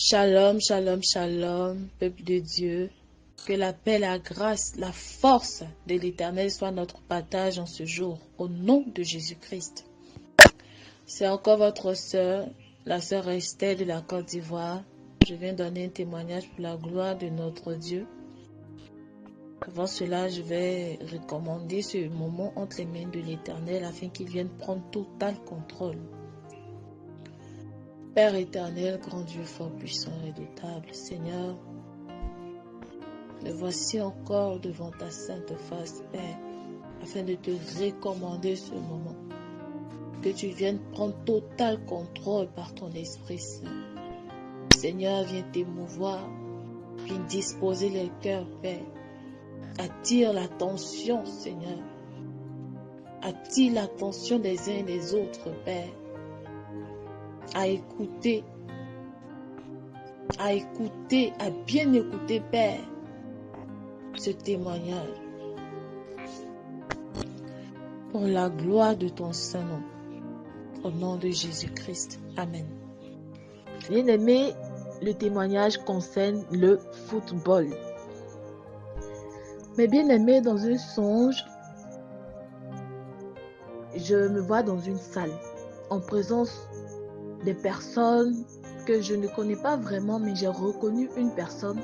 Shalom, shalom, shalom, peuple de Dieu. Que la paix, la grâce, la force de l'Éternel soit notre partage en ce jour, au nom de Jésus-Christ. C'est encore votre sœur, la sœur Estelle de la Côte d'Ivoire. Je viens donner un témoignage pour la gloire de notre Dieu. Avant cela, je vais recommander ce moment entre les mains de l'Éternel afin qu'il vienne prendre total contrôle. Père éternel, grand Dieu fort, puissant et redoutable, Seigneur, me voici encore devant ta sainte face, Père, afin de te recommander ce moment. Que tu viennes prendre total contrôle par ton Esprit Saint. Seigneur, viens t'émouvoir, viens disposer les cœurs, Père. Attire l'attention, Seigneur. Attire l'attention des uns et des autres, Père. À écouter, à bien écouter, Père, ce témoignage. Pour la gloire de ton Saint-Nom, au nom de Jésus-Christ. Amen. Bien-aimé, le témoignage concerne le football. Mais bien-aimé, dans un songe, je me vois dans une salle, en présence des personnes que je ne connais pas vraiment, mais j'ai reconnu une personne.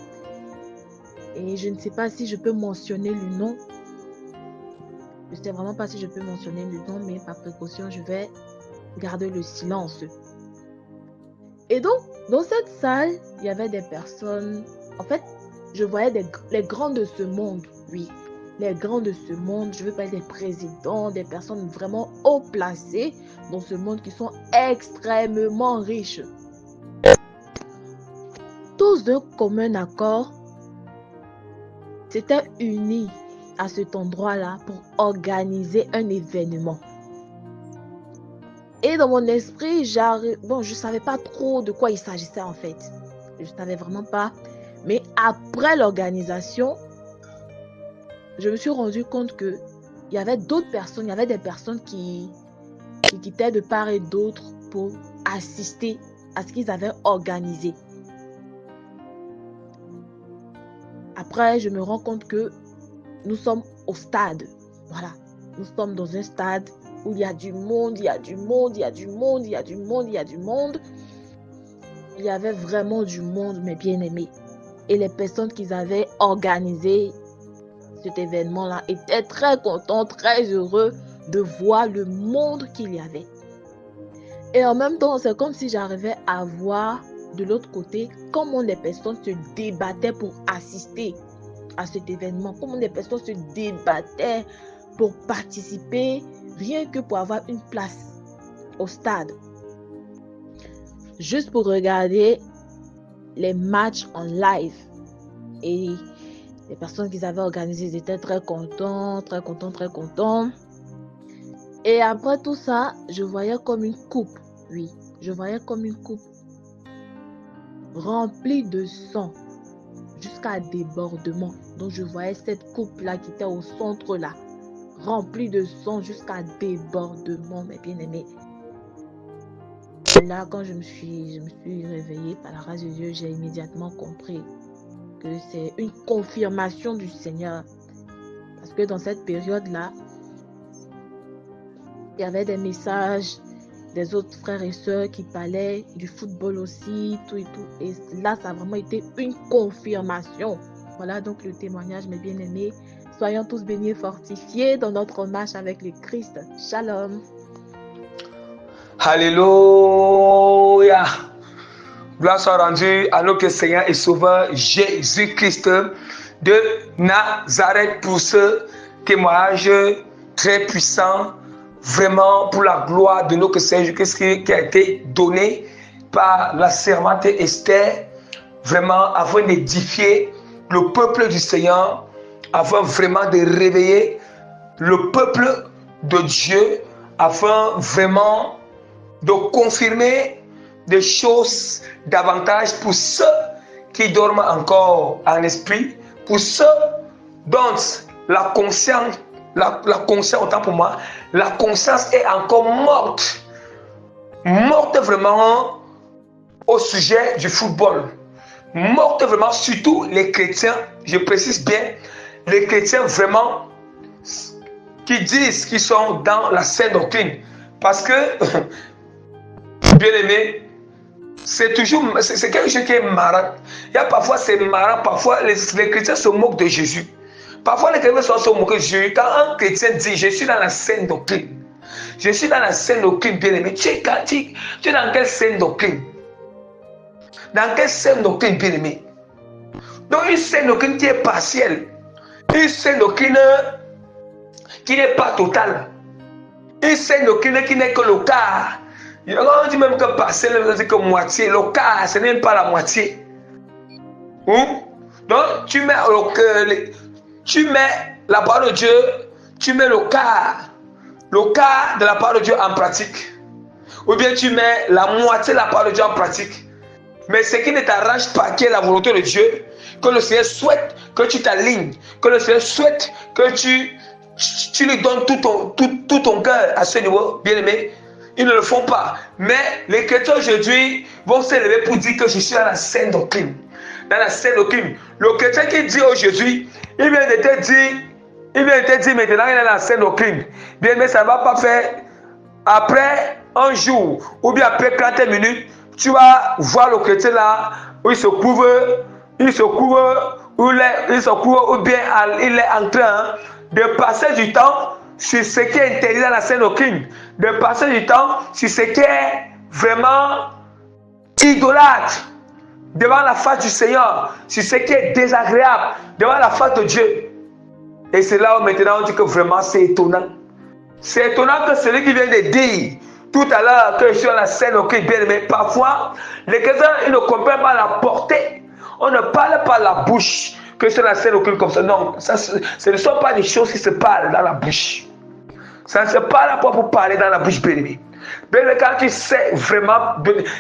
Et je ne sais pas si je peux mentionner le nom. Je ne sais vraiment pas si je peux mentionner le nom, mais par précaution, je vais garder le silence. Et donc, dans cette salle, il y avait des personnes. En fait, je voyais les grands de ce monde, oui. Les grands de ce monde, je veux parler des présidents, des personnes vraiment haut placées dans ce monde qui sont extrêmement riches. Tous d'un commun accord s'étaient unis à cet endroit-là pour organiser un événement. Et dans mon esprit, je ne savais pas trop de quoi il s'agissait en fait. Je ne savais vraiment pas. Mais après l'organisation, je me suis rendu compte qu'il y avait d'autres personnes, il y avait des personnes qui quittaient de part et d'autre pour assister à ce qu'ils avaient organisé. Après, je me rends compte que nous sommes au stade. Voilà, nous sommes dans un stade où il y a du monde, il y a du monde, il y a du monde, il y a du monde, il y a du monde. Il y avait vraiment du monde, mes bien-aimés. Et les personnes qui avaient organisé cet événement-là étaient très contents, très heureux de voir le monde qu'il y avait. Et en même temps, c'est comme si j'arrivais à voir de l'autre côté comment les personnes se débattaient pour assister à cet événement, comment les personnes se débattaient pour participer, rien que pour avoir une place au stade. Juste pour regarder les matchs en live. Et les personnes qui avaient organisé, ils étaient très contents, très contents, très contents. Et après tout ça, je voyais comme une coupe, oui, je voyais comme une coupe remplie de sang jusqu'à débordement. Donc je voyais cette coupe-là qui était au centre là, remplie de sang jusqu'à débordement, mes bien-aimés. Et là, quand je me suis réveillée par la grâce de Dieu, j'ai immédiatement compris que c'est une confirmation du Seigneur. Parce que dans cette période-là, il y avait des messages des autres frères et sœurs qui parlaient du football aussi, tout et tout. Et là, ça a vraiment été une confirmation. Voilà donc le témoignage, mes bien-aimés. Soyons tous bénis et fortifiés dans notre marche avec le Christ. Shalom. Alléluia. Gloire soit rendue à notre Seigneur et Sauveur Jésus-Christ de Nazareth pour ce témoignage très puissant, vraiment pour la gloire de notre Seigneur Jésus-Christ qui a été donné par la servante Esther, vraiment afin d'édifier le peuple du Seigneur, afin vraiment de réveiller le peuple de Dieu, afin vraiment de confirmer des choses davantage pour ceux qui dorment encore en esprit, pour ceux dont la conscience, autant pour moi, la conscience est encore morte vraiment au sujet du football. Moque vraiment, surtout les chrétiens, je précise bien, les chrétiens vraiment qui disent qu'ils sont dans la saine doctrine. Parce que, bien aimé, c'est quelque chose qui est marrant. Il y a parfois, c'est marrant, parfois les chrétiens se moquent de Jésus. Parfois les chrétiens se moquent de Jésus. Quand un chrétien dit, je suis dans la saine doctrine. Je suis dans la saine doctrine, bien aimé. Tu es dans quelle saine doctrine? Dans quelle saine doctrine, bien aimé? Donc une saine doctrine qui est partielle. Une saine doctrine qui n'est pas totale. Une saine doctrine qui n'est que le quart. On dit même que partielle, on dit que moitié. Le quart, ce n'est même pas la moitié. Donc tu mets la parole de Dieu, tu mets le quart de la parole de Dieu en pratique. Ou bien tu mets la moitié de la parole de Dieu en pratique. Mais ce qui ne t'arrange pas, qui est la volonté de Dieu, que le Seigneur souhaite que tu t'alignes, que le Seigneur souhaite que tu lui donnes tout ton cœur à ce niveau, bien aimé, ils ne le font pas. Mais les chrétiens aujourd'hui vont s'élever pour dire que je suis dans la saine doctrine. Dans la saine doctrine. Le chrétien qui dit aujourd'hui, il vient de te dire maintenant il est dans la saine doctrine. Bien aimé, ça ne va pas faire après un jour ou bien après 40 minutes. Tu vas voir le chrétien là où il se couvre, ou bien il est en train de passer du temps sur ce qui est interdit dans la saine doctrine, de passer du temps sur ce qui est vraiment idolâtre devant la face du Seigneur, sur ce qui est désagréable devant la face de Dieu. Et c'est là où maintenant on dit que vraiment c'est étonnant. C'est étonnant que celui qui vient de dire tout à l'heure que je suis dans la scène, ok, bien, mais parfois, les chrétiens, ils ne comprennent pas la portée. On ne parle pas la bouche que je suis dans la scène, ok, comme ça. Non, ce ne sont pas des choses qui se parlent dans la bouche. Ça ne se parle pas pour parler dans la bouche, bien aimé. Mais quand tu sais vraiment,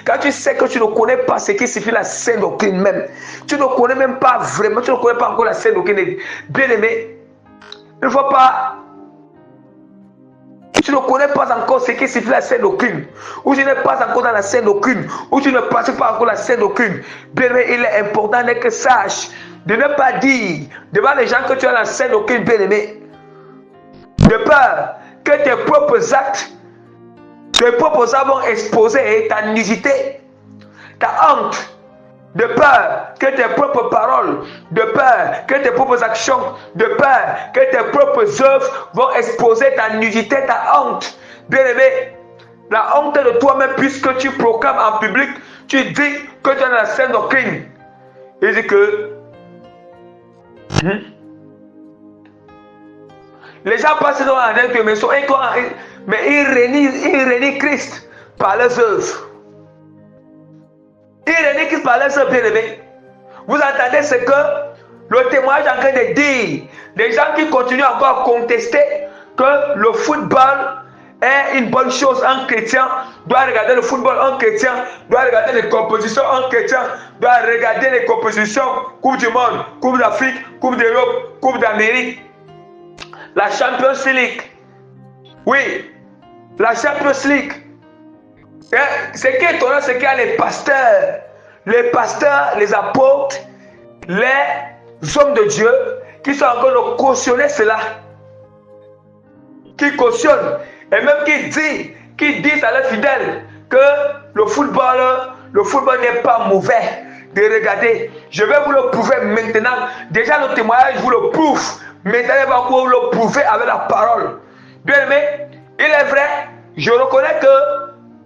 quand tu sais que tu ne connais pas ce qui signifie la scène doctrine même, tu ne connais même pas vraiment, tu ne connais pas encore la scène doctrine, bien aimé, il ne faut pas. Tu ne connais pas encore ce qui signifie la saine doctrine, ou tu n'es pas encore dans la saine doctrine, ou tu ne pratiques pas encore la saine doctrine, bien aimé, il est important que sache de ne pas dire devant les gens que tu as la saine doctrine, bien aimé, de peur que tes propres actes vont exposer ta nudité, ta honte, de peur que tes propres paroles, de peur que tes propres actions, de peur que tes propres œuvres vont exposer ta nudité, ta honte. Bien aimé, la honte de toi-même, puisque tu proclames en public, tu dis que tu es dans la saine doctrine. Il dit que les gens passent dans la maison, mais ils renient Christ par leurs œuvres. Il renie Christ par leurs œuvres, bien aimés. Vous entendez ce que le témoignage est en train de dire. Des gens qui continuent encore à contester que le football est une bonne chose. Un chrétien doit regarder le football. Un chrétien doit regarder les compositions. Un chrétien doit regarder les compositions. Coupe du monde, Coupe d'Afrique, Coupe d'Europe, Coupe d'Amérique. La Champions League. Oui, la Champions League. Ce qui est étonnant, c'est qu'il y a les pasteurs, les apôtres, les hommes de Dieu qui sont encore de cautionner cela. Qui cautionnent et même qui disent à leurs fidèles que le football n'est pas mauvais de regarder. Je vais vous le prouver maintenant. Déjà le témoignage vous le prouve. Maintenant vous le prouver avec la parole. Bien aimé, il est vrai, je reconnais que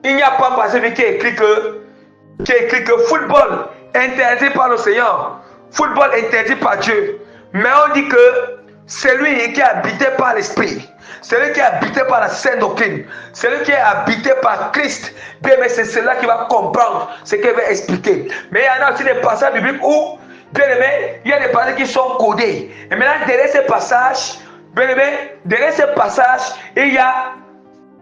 il n'y a pas un passage qui est écrit que football interdit par le Seigneur, football interdit par Dieu. Mais on dit que celui qui est habité par l'Esprit, celui qui est habité par la saine doctrine, celui qui est habité par Christ, bien mais c'est celui qui va comprendre ce qu'il va expliquer. Mais il y en a aussi des passages bibliques où, bien aimé, il y a des passages qui sont codés. Et maintenant, derrière ces passages, bien aimé, derrière ces passages, il y a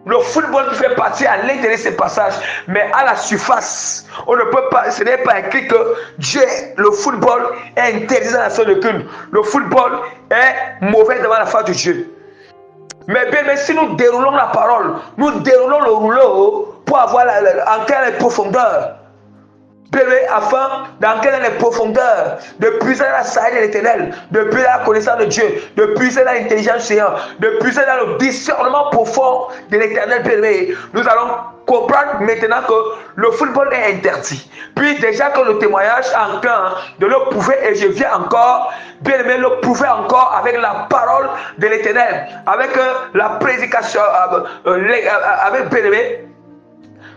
le football qui fait partie à l'intérieur de ces passages, mais à la surface, on ne peut pas, ce n'est pas écrit que Dieu, le football est interdit dans la salle de culte. Le football est mauvais devant la face de Dieu. Mais bien, mais si nous déroulons la parole, nous déroulons le rouleau pour avoir en quelle profondeur. afin d'entrer dans les profondeurs, de puiser dans la sagesse de l'Éternel, de puiser dans la connaissance de Dieu, de puiser dans l'intelligence du Seigneur, de puiser dans le discernement profond de l'Éternel, bien-aimé. Nous allons comprendre maintenant que le football est interdit. Puis déjà que le témoignage en train de le prouver, et je viens encore, bien aimé, le prouver encore avec la parole de l'Éternel, avec la prédication, avec bien aimé,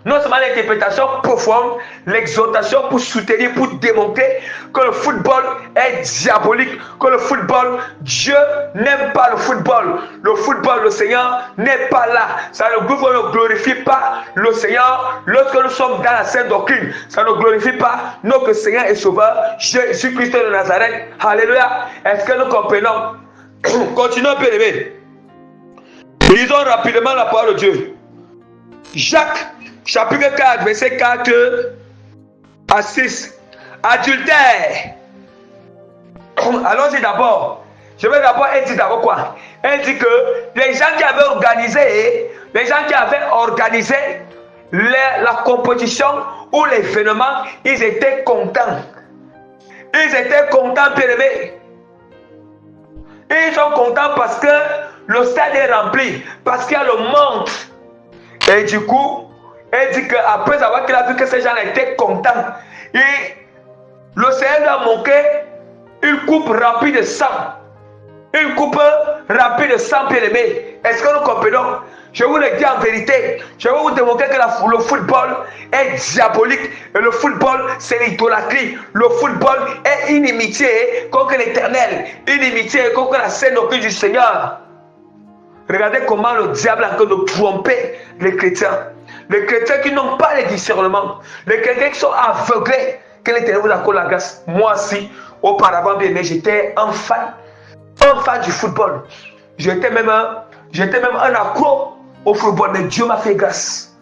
non seulement l'interprétation profonde, l'exhortation pour soutenir, pour démontrer que le football est diabolique, que le football, Dieu n'aime pas le football. Le football, le Seigneur n'est pas là. Ça ne glorifie pas le Seigneur lorsque nous sommes dans la sainte doctrine. Ça ne glorifie pas notre Seigneur et Sauveur, Jésus-Christ de Nazareth. Alléluia. Est-ce que nous comprenons? Continuons, bien aimé. Lisons rapidement la parole de Dieu. Jacques, chapitre 4, verset 4 à 6. Adultère. Allons-y d'abord. Je vais d'abord, elle dit d'abord quoi? Elle dit que les gens qui avaient organisé la compétition ou l'événement, ils étaient contents. Ils étaient contents, bien aimés. Ils sont contents parce que le stade est rempli, parce qu'il y a le monde. Et du coup, elle dit qu'après avoir qu'il a vu que ces gens étaient contents, et le Seigneur a manqué une coupe remplie de sang. Une coupe remplie de sang, bien-aimé. Est-ce que nous comprenons? Je vous le dis en vérité. Je vais vous démontrer que le football est diabolique. Et le football, c'est l'idolâtrie. Le football est inimitié contre l'Éternel. Inimitié contre la sainte doctrine du Seigneur. Regardez comment le diable a de tromper les chrétiens. Les chrétiens qui n'ont pas le discernement. Les chrétiens qui sont aveuglés. Que l'Éternel vous accorde la grâce. Moi aussi, auparavant, bien aimé, j'étais un fan du football. J'étais même un accro au football. Mais Dieu m'a fait grâce.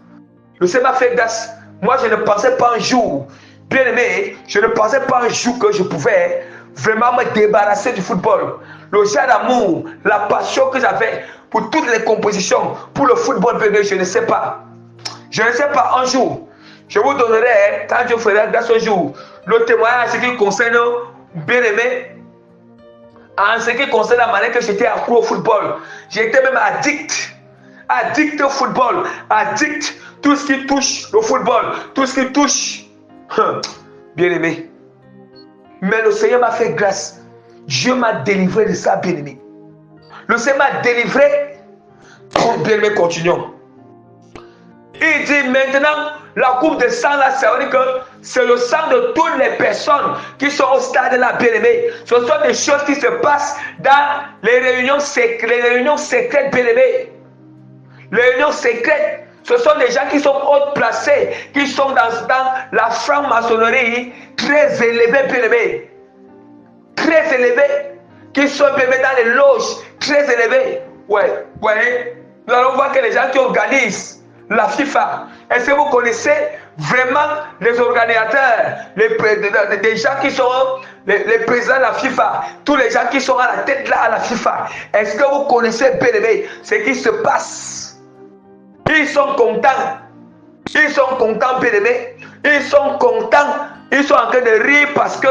Le Seigneur m'a fait grâce. Moi, je ne pensais pas un jour, bien aimé, je ne pensais pas un jour que je pouvais vraiment me débarrasser du football. Le genre d'amour, la passion que j'avais pour toutes les compositions, pour le football, bien aimé, je ne sais pas. Je ne sais pas, un jour, je vous donnerai, quand Dieu fera grâce un jour, le témoignage en ce qui concerne, bien aimé, en ce qui concerne la manière que j'étais accro au football. J'étais même addict au football, addict tout ce qui touche le football, tout ce qui touche, bien aimé. Mais le Seigneur m'a fait grâce. Dieu m'a délivré de ça, bien aimé. Le Seigneur m'a délivré. Bien aimé, continuons. Il dit maintenant, la coupe de sang là, ça veut dire que c'est le sang de toutes les personnes qui sont au stade là, bien aimé. Ce sont des choses qui se passent dans les réunions secrètes, bien aimé. Les réunions secrètes, ce sont des gens qui sont haut placés, qui sont dans la franc-maçonnerie très élevée, bien aimé. Très élevés, qui sont bien aimés dans les loges très élevées. Ouais, nous allons voir que les gens qui organisent la FIFA, est-ce que vous connaissez vraiment les organisateurs, des gens qui sont les présidents de la FIFA, tous les gens qui sont à la tête là à la FIFA? Est-ce que vous connaissez, bien aimé, ce qui se passe? Ils sont contents. Ils sont contents, bien aimé. Ils sont contents. Ils sont en train de rire parce que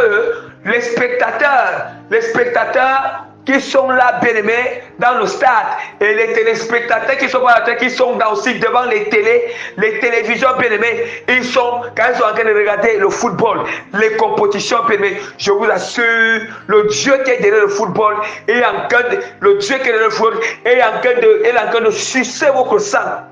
les spectateurs qui sont là, bien aimés, dans le stade, et les téléspectateurs qui sont pas là, qui sont là aussi devant les télévisions, bien aimés, quand ils sont en train de regarder le football, les compétitions, bien aimés, je vous assure, le Dieu qui est derrière le football est en train de sucer votre sang.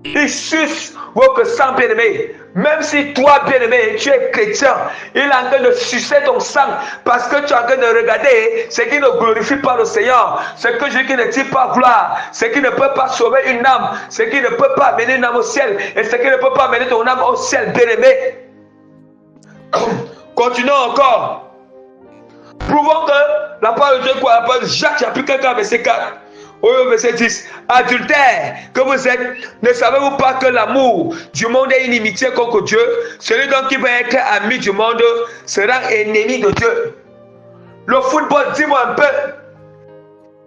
Il suce votre sang, bien aimé. Même si toi, bien aimé, tu es chrétien, il est en train de sucer ton sang parce que tu es en train de regarder ce qui ne glorifie pas le Seigneur, ce que Dieu qui ne tire pas gloire, ce qui ne peut pas sauver une âme, ce qui ne peut pas amener une âme au ciel et ce qui ne peut pas amener ton âme au ciel, bien aimé. Continuons encore. Prouvons que la parole de Dieu, quoi, la parole de Jacques, chapitre 4, verset 4. Au verset 10, adultère que vous êtes, ne savez-vous pas que l'amour du monde est inimitié contre Dieu? Celui donc qui veut être ami du monde sera ennemi de Dieu. Le football, dis-moi un peu,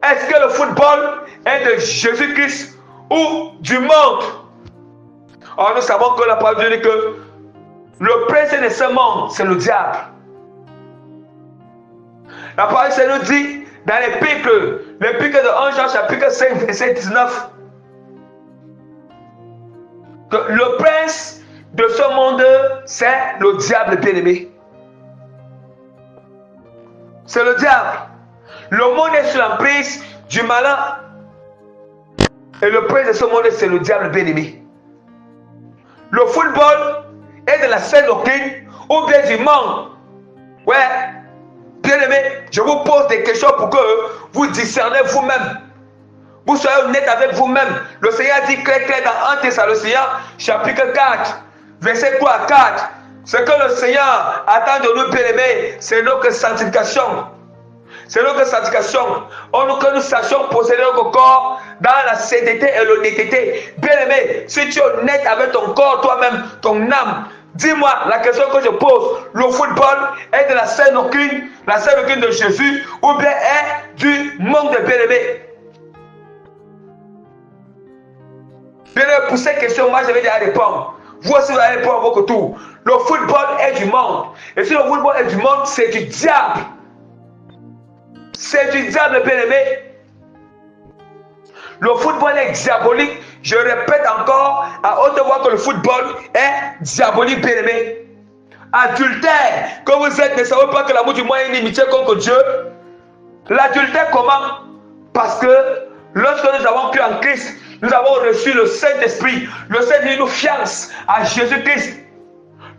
est-ce que le football est de Jésus-Christ ou du monde? Or nous savons que la parole de Dieu dit que Le prince de ce monde, c'est le diable. La parole se nous dit dans l'épître de 1 Jean chapitre 5 verset 19 que le prince de ce monde, c'est le diable bien-aimé. C'est le diable. Le monde est sous l'emprise du malin. Et le prince de ce monde, c'est le diable bien-aimé. Le football est de la scène doctrine ou bien du monde. Ouais. Bien-aimé, je vous pose des questions pour que vous discernez vous-même. Vous soyez honnête avec vous-même. Le Seigneur dit clair dans 1 Thessaloniciens chapitre 4, verset 3 à 4. Ce que le Seigneur attend de nous, bien-aimés, c'est notre sanctification. C'est notre sanctification. Que nous sachions posséder notre corps dans la sainteté et l'honnêteté. Bien-aimé, si tu es honnête avec ton corps, toi-même, ton âme, dis-moi la question que je pose. Le football est de la sainte doctrine de Jésus ou bien est du monde de bien-aimé? Bien-aimé, pour ces questions, moi je vais déjà répondre. Vous aussi vous allez répondre à votre tour. Le football est du monde. Et si le football est du monde, c'est du diable. C'est du diable, bien-aimé. Le football est diabolique. Je répète encore à haute voix que le football est diabolique, bien-aimé. Adultère, que vous êtes, ne savez pas que l'amour du monde est inimitié contre Dieu. L'adultère, comment? Parce que lorsque nous avons cru en Christ, nous avons reçu le Saint-Esprit. Le Saint-Esprit nous fiance à Jésus-Christ.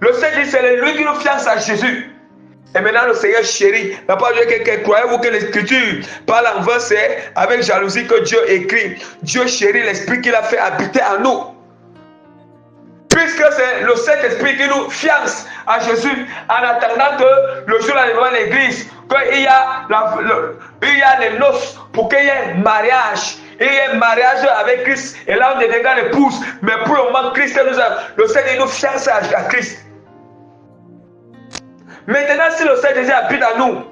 Le Saint-Esprit, c'est lui qui nous fiance à Jésus. Et maintenant, le Seigneur chérit. La parole de Dieu, croyez-vous que l'Écriture parle en vain, c'est avec jalousie que Dieu écrit. Dieu chérit l'Esprit qu'il a fait habiter en nous. Puisque c'est le Saint-Esprit qui nous fiance à Jésus, en attendant que le jour arrive à l'église, qu'il y a les noces, pour qu'il y ait mariage. Il y a un mariage avec Christ, et là on devient l'épouse. Mais pour le moment, le Seigneur nous fiance à Christ. Maintenant, si le Saint-Esprit habite en nous,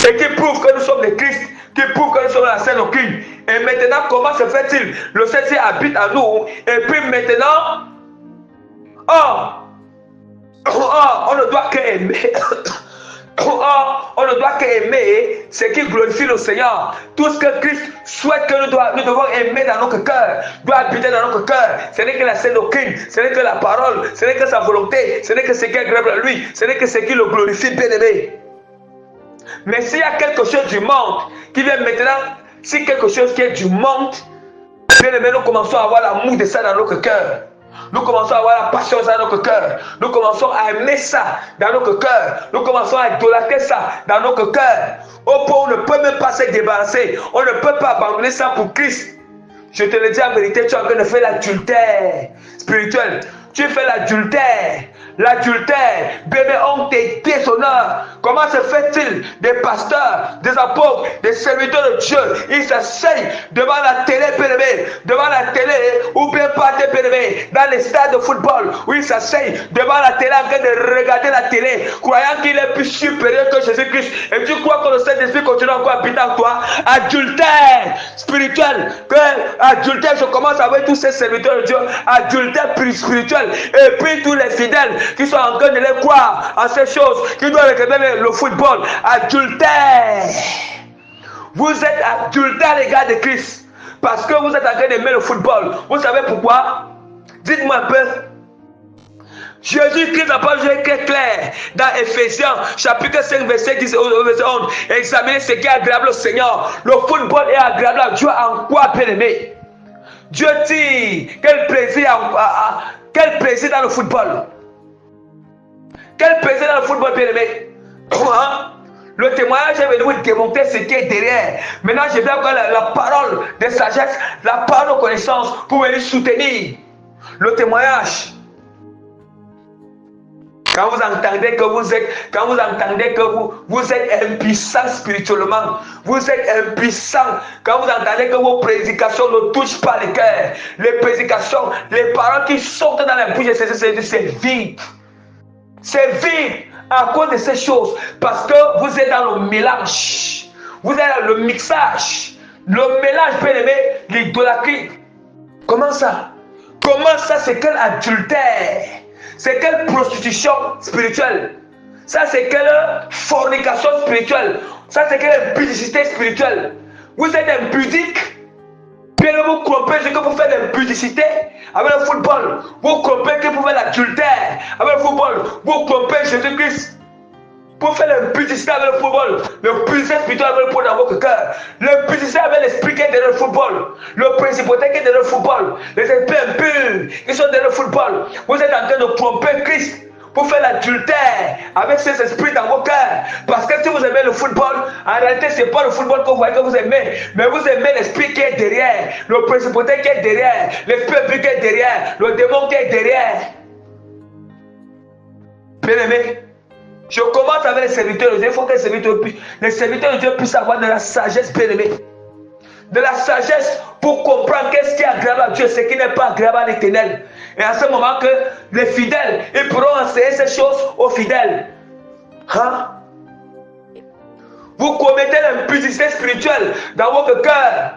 et qui prouve que nous sommes des Christ, qui prouve que nous sommes la Sainte Doctrine, et maintenant, comment se fait-il? Le Saint-Esprit habite en nous, et puis maintenant, on ne doit qu'aimer. On ne doit qu'aimer ce qui glorifie le Seigneur. Tout ce que Christ souhaite que nous devons aimer dans notre cœur, doit habiter dans notre cœur. Ce n'est que la Sainte Doctrine, ce n'est que la parole, ce n'est que sa volonté, ce n'est que ce qui est agréable à lui, ce n'est que ce qui le glorifie, bien-aimé. Mais s'il y a quelque chose du monde qui vient maintenant, si quelque chose qui est du monde, bien-aimé, nous commençons à avoir l'amour de ça dans notre cœur. Nous commençons à avoir la passion dans notre cœur. Nous commençons à aimer ça dans notre cœur. Nous commençons à idolâtrer ça dans notre cœur. Au point où on ne peut même pas se débarrasser. On ne peut pas abandonner ça pour Christ. Je te le dis en vérité, tu es en train de faire l'adultère spirituel. Tu fais l'adultère. L'adultère, bébé, honte et déshonneur. Comment se fait-il des pasteurs, des apôtres, des serviteurs de Dieu, ils s'asseyent devant la télé, bébé, devant la télé, ou bien pas des bébés, dans les stades de football, où ils s'asseyent devant la télé en train de regarder la télé, croyant qu'il est plus supérieur que Jésus-Christ. Et tu crois que le Saint-Esprit continue encore à habiter en toi? Adultère spirituel. Que adultère, je commence avec tous ces serviteurs de Dieu, adultère spirituel. Et puis tous les fidèles qui sont en train de les croire en ces choses, qui doivent regarder le football. Adultère. Vous êtes adultère, les gars de Christ, parce que vous êtes en train d'aimer le football. Vous savez pourquoi? Dites-moi un peu. Jésus-Christ n'a pas joué clair dans Ephésiens chapitre 5 verset 10 au verset 11. Examinez ce qui est agréable au Seigneur. Le football est agréable à Dieu en quoi, bien-aimé? Dieu dit quel plaisir dans le football. Quel plaisir dans le football, bien-aimé. Le témoignage est venu vous démontrer ce qui est derrière. Maintenant, je vais avoir la parole de sagesse, la parole de connaissance pour venir soutenir le témoignage. Quand vous entendez que vous êtes impuissant spirituellement, vous êtes impuissant. Quand vous entendez que vos prédications ne touchent pas le cœur, les prédications, les paroles qui sortent dans la bouche, c'est vide. C'est vide à cause de ces choses. Parce que vous êtes dans le mélange. Vous êtes dans le mixage. Le mélange, bien aimé, l'idolâtrie. Comment ça? Comment ça, c'est quel adultère? C'est quelle prostitution spirituelle? Ça, c'est quelle fornication spirituelle? Ça, c'est quelle impudicité spirituelle? Vous êtes impudique. Puis vous crompez ce que vous faites d'impudicité avec le football. Vous crompez que vous faites l'adultère avec le football. Vous crompez Jésus-Christ. Pour faire l'impudicité avec le football, l'impudicité spirituelle avec le football dans votre cœur, l'impudicité avec l'esprit qui est derrière le football, le principauté qui est derrière le football, les esprits impurs qui sont derrière le football. Vous êtes en train de tromper Christ pour faire l'adultère avec ces esprits dans vos cœurs. Parce que si vous aimez le football, en réalité, ce n'est pas le football que vous voyez que vous aimez, mais vous aimez l'esprit qui est derrière, le principauté qui est derrière, l'esprit impur qui est derrière, le démon qui est derrière. Bien aimé, je commence avec les serviteurs de Dieu. Il faut que les serviteurs de Dieu puissent avoir de la sagesse, bien aimé. De la sagesse pour comprendre qu'est-ce qui est agréable à Dieu, ce qui n'est pas agréable à l'Éternel. Et à ce moment que les fidèles, ils pourront enseigner ces choses aux fidèles. Hein? Vous commettez l'impudicité spirituelle dans votre cœur.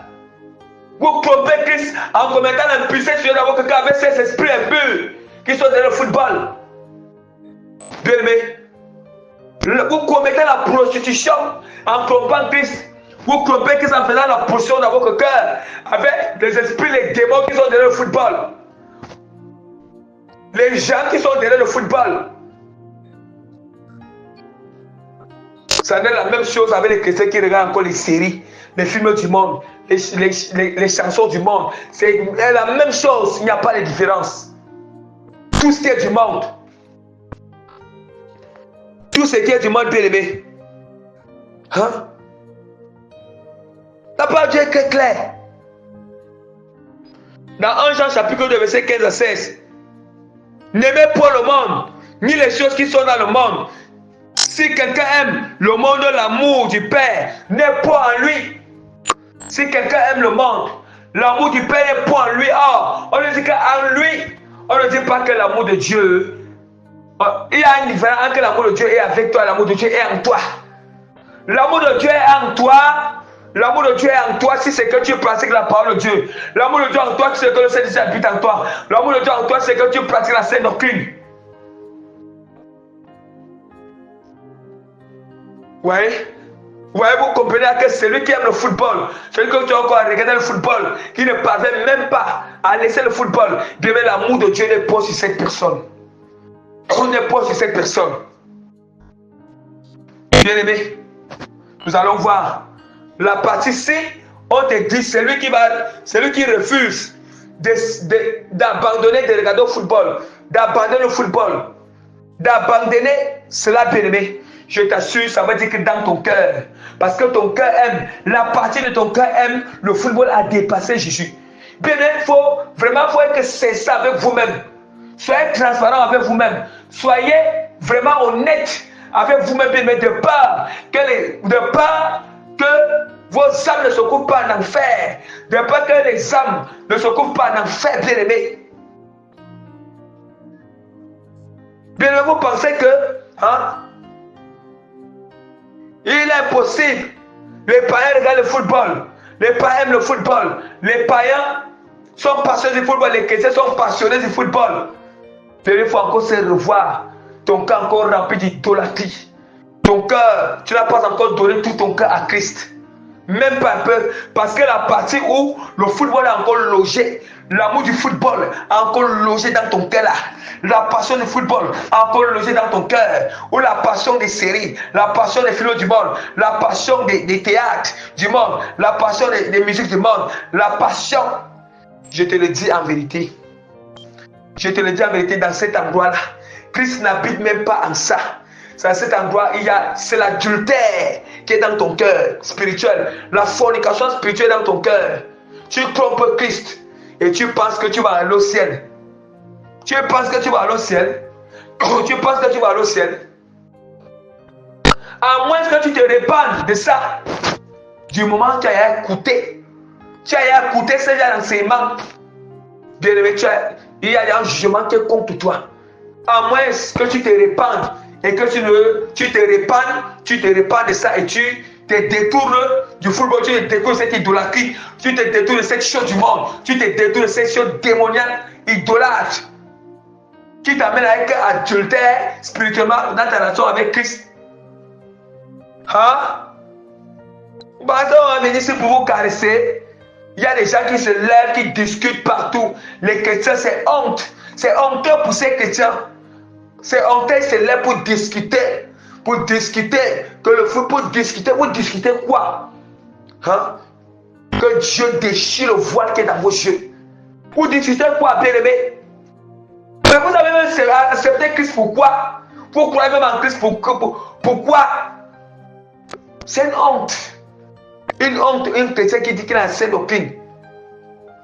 Vous trompez Christ en commettant l'impudicité spirituelle dans votre cœur avec ces esprits impurs qui sont dans le football. Bien aimé. Vous commettez la prostitution en trompant Christ. Vous trompez Christ en faisant la prostitution dans votre cœur avec les esprits, les démons qui sont derrière le football. Les gens qui sont derrière le football. Ça n'est la même chose avec les chrétiens qui regardent encore les séries, les films du monde, les chansons du monde. C'est la même chose, il n'y a pas de différence. Tout ce qui est du monde. Tout ce qui est du monde, bien aimé. Hein? La parole de Dieu est très claire. Dans 1 Jean chapitre 2, verset 15 à 16. N'aimez pas le monde, ni les choses qui sont dans le monde. Si quelqu'un aime le monde, l'amour du Père n'est pas en lui. Si quelqu'un aime le monde, l'amour du Père n'est pas en lui. Or, on ne dit qu'en lui, on ne dit pas que l'amour de Dieu. Il y a une différence entre l'amour de Dieu est avec toi, l'amour de Dieu est en toi. L'amour de Dieu est en toi. L'amour de Dieu est en toi si c'est que tu pratiques la parole de Dieu. L'amour de Dieu en toi, c'est que le Saint-Esprit habite en toi. L'amour de Dieu en toi, c'est que tu pratiques la sainte doctrine. Ouais. Ouais, vous comprenez que celui qui aime le football, celui que tu as encore à regarder le football, qui ne parvient même pas à laisser le football, bien l'amour de Dieu n'est pas sur cette personne. On n'est pas sur cette personne. Bien aimé, nous allons voir la partie C. On te dit celui qui refuse d'abandonner de regarder le football, d'abandonner le football, d'abandonner cela, bien aimé. Je t'assure, ça veut dire que dans ton cœur, parce que ton cœur aime, la partie de ton cœur aime le football a dépassé Jésus. Bien aimé, il faut être sincère avec vous-même. Soyez transparent avec vous-même. Soyez vraiment honnête avec vous-même, mais de peur que vos âmes ne se coupent pas en enfer. De peur que les âmes ne se coupent pas en enfer, bien aimé. Bien aimé, vous pensez que il est impossible. Les païens regardent le football. Les païens aiment le football. Les païens sont passionnés du football. Les chrétiens sont passionnés du football. Il faut encore se revoir. Ton cœur encore rempli d'idolâtrie. Ton cœur, tu n'as pas encore donné tout ton cœur à Christ. Même pas un peu. Parce que la partie où le football est encore logé, l'amour du football est encore logé dans ton cœur là. La passion du football est encore logée dans ton cœur. Ou la passion des séries, la passion des films du monde, la passion des théâtres du monde, la passion des musiques du monde, la passion. Je te le dis en vérité. Je te le dis en vérité, dans cet endroit-là, Christ n'habite même pas en ça. C'est à cet endroit, c'est l'adultère qui est dans ton cœur spirituel. La fornication spirituelle dans ton cœur. Tu trompes Christ et tu penses que tu vas aller au ciel. Tu penses que tu vas aller au ciel. Tu penses que tu vas aller au ciel. À moins que tu te répandes de ça. Du moment où tu as écouté. Tu as écouté ce genre d'enseignement. Bien aimé, il y a un jugement qui est contre toi. À moins que tu te répandes et que tu te répandes de ça et tu te détournes du football, tu te détournes de cette idolâtrie, tu te détournes de cette chose du monde, tu te détournes de cette chose démoniaque, idolâtre. qui t'amène avec adultère spirituellement dans ta relation avec Christ. Hein? On va venir ici pour vous caresser. Il y a des gens qui se lèvent, qui discutent partout. Les chrétiens, c'est honte. C'est honteux pour ces chrétiens. C'est honteux, ils se lèvent pour discuter. Pour discuter. Que le feu, pour discuter. Vous discutez quoi? Hein? Que Dieu déchire le voile qui est dans vos yeux. Vous discutez quoi, bien-aimé? Mais vous avez même accepté Christ, pourquoi? Vous croyez même en Christ, pourquoi? C'est une honte. Une honte, une chrétien qui dit qu'il a saint doctrine.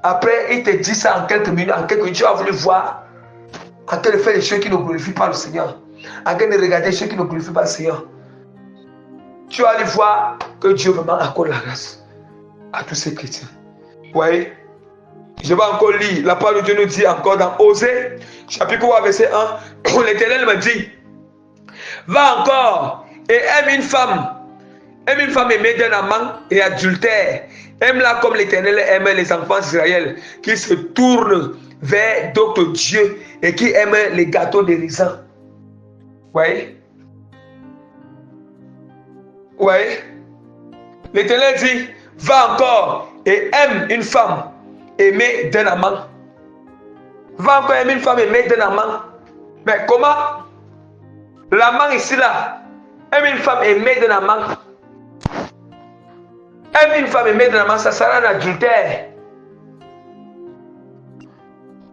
Après, il te dit ça en quelques minutes, tu as voulu voir en train de faire les choses qui ne glorifient pas le Seigneur. En train de regarder les choses qui ne glorifient pas le Seigneur. Tu vas aller voir que Dieu vraiment accorde la grâce à tous ces chrétiens. Vous voyez? Je vais encore lire. La parole de Dieu nous dit encore dans Osée, chapitre 3, verset 1. L'Éternel me dit, va encore et aime une femme aimée d'un amant et adultère. Aime-la comme l'Éternel aime les enfants d'Israël, qui se tournent vers d'autres dieux et qui aiment les gâteaux de raisin. Vous voyez? Vous voyez? L'Éternel dit, va encore et aime une femme aimée d'un amant. Va encore aimer une femme aimée d'un amant. Mais comment? L'amant ici là, aime une femme aimée d'un amant. Aime une femme aimée d'un amant, ça sera un adultère.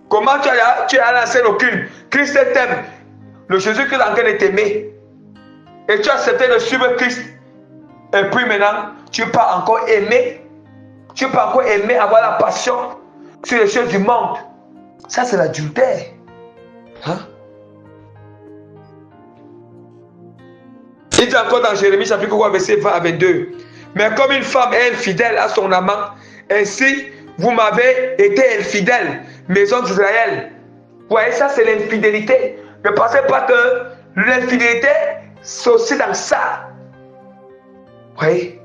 Comment tu as lancé aucune? Christ t'aime. Le Jésus-Christ est en train de t'aimer. Et tu as accepté de suivre Christ. Et puis maintenant, tu peux encore aimer. Tu peux encore aimer, avoir la passion sur les choses du monde. Ça, c'est l'adultère. Hein? Il dit encore dans Jérémie chapitre 3, verset 20 à 22. Mais comme une femme est infidèle à son amant, ainsi vous m'avez été infidèle, maison d'Israël. Vous voyez, ça c'est l'infidélité. Ne pensez pas que l'infidélité, c'est aussi dans ça. Vous voyez?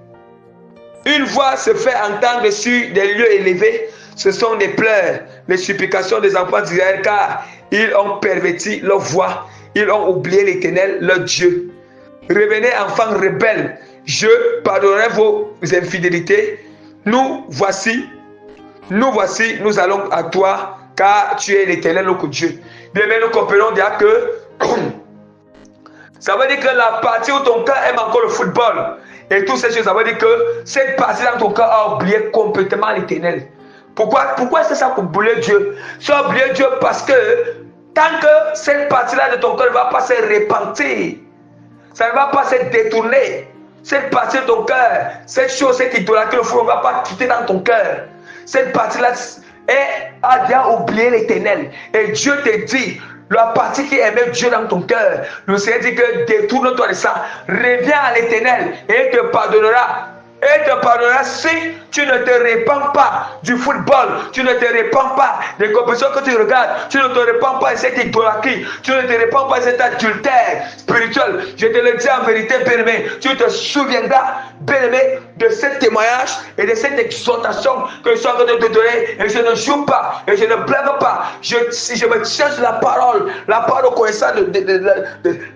Une voix se fait entendre sur des lieux élevés. Ce sont des pleurs, les supplications des enfants d'Israël, car ils ont perverti leur voix. Ils ont oublié l'Éternel, leur Dieu. Revenez, enfants rebelles, je pardonnerai vos infidélités. Nous voici, nous allons à toi, car tu es l'Éternel, notre Dieu. Bien, mais nous comprenons déjà que ça veut dire que la partie où ton cœur aime encore le football et toutes ces choses, ça veut dire que cette partie dans ton cœur a oublié complètement l'Éternel. Pourquoi c'est ça pour oublier Dieu? Tu as oublié Dieu parce que tant que cette partie-là de ton cœur ne va pas se repentir, ça ne va pas se détourner. Cette partie de ton cœur, cette chose, cette idolâtrie, le fou ne va pas quitter dans ton cœur. Cette partie-là a déjà oublié l'Éternel. Et Dieu te dit, la partie qui aimait Dieu dans ton cœur, le Seigneur dit que détourne-toi de ça. Reviens à l'Éternel et il te pardonnera. Et te pardonnera si tu ne te répands pas du football, tu ne te répands pas des compétitions que tu regardes, tu ne te répands pas de cette idolâtrie, tu ne te répands pas de cet adultère spirituel. Je te le dis en vérité, bien-aimé, tu te souviendras, bien-aimé, de ce témoignage et de cette exhortation que je suis en train de te donner. Et je ne joue pas, et je ne blague pas. Je me tiens sur la parole de connaissance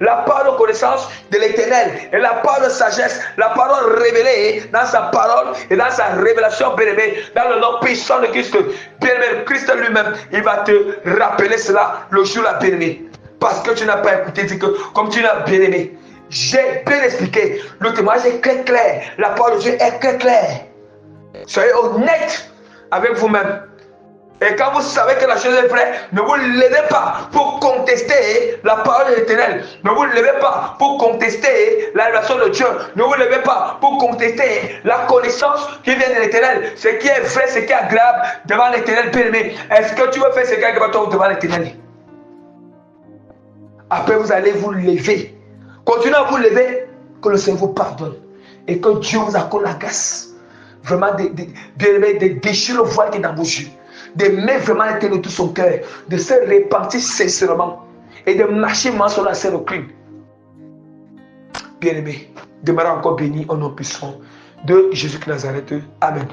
la parole de connaissance de l'Éternel et la parole de sagesse, la parole révélée dans sa parole et dans sa révélation, bien-aimé, dans le nom puissant de Christ. Bien-aimé, Christ lui-même, il va te rappeler cela le jour-là, bien-aimé. Parce que tu n'as pas écouté, dit que comme tu n'as bien aimé, j'ai bien expliqué. Le témoignage est très clair. La parole de Dieu est très claire. Soyez honnête avec vous-même. Et quand vous savez que la chose est vraie, ne vous levez pas pour contester la parole de l'Éternel. Ne vous levez pas pour contester la révélation de Dieu. Ne vous levez pas pour contester la connaissance qui vient de l'Éternel. Ce qui est vrai, ce qui est agréable devant l'Éternel, bien-aimé. Est-ce que tu veux faire ce qui est agréable devant l'Éternel? Après, vous allez vous lever. Continuez à vous lever, que le Seigneur vous pardonne. Et que Dieu vous accorde la grâce. Vraiment, de déchirer le voile qui est dans vos yeux. D'aimer vraiment l'Éternel de tout son cœur. De se repentir sincèrement. Et de marcher vraiment sur la scène au crime. Bien-aimé, demeurez encore béni au nom puissant de Jésus de Nazareth. Amen.